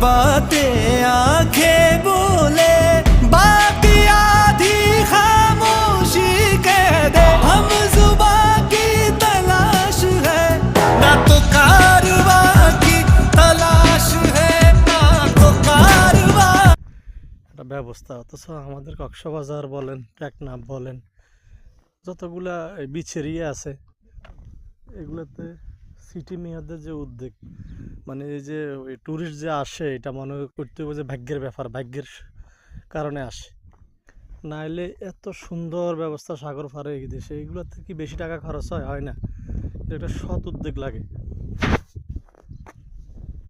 बातें आंखें बोले बाकी आधी खामोशी कह दे हम जुबां की तलाश है ना तो कारवां की तलाश है ना तो कारवां। একটা ব্যবস্থা অথচ আমাদের কক্সবাজার বলেন টেকনাফ বলেন যতগুলা বিচ এরিয়া আছে এগুলোতে সিটি মেয়ারদের যে উদ্যোগ মানে এই যে ওই ট্যুরিস্ট যে আসে এটা মনে করতে হবে যে ভাগ্যের ব্যাপার, ভাগ্যের কারণে আসে, নাইলে এত সুন্দর ব্যবস্থা সাগর পাড়ে এই দেশে এগুলোতে কি বেশি টাকা খরচ হয়? হয় না। এটা একটা সৎ উদ্যোগ লাগে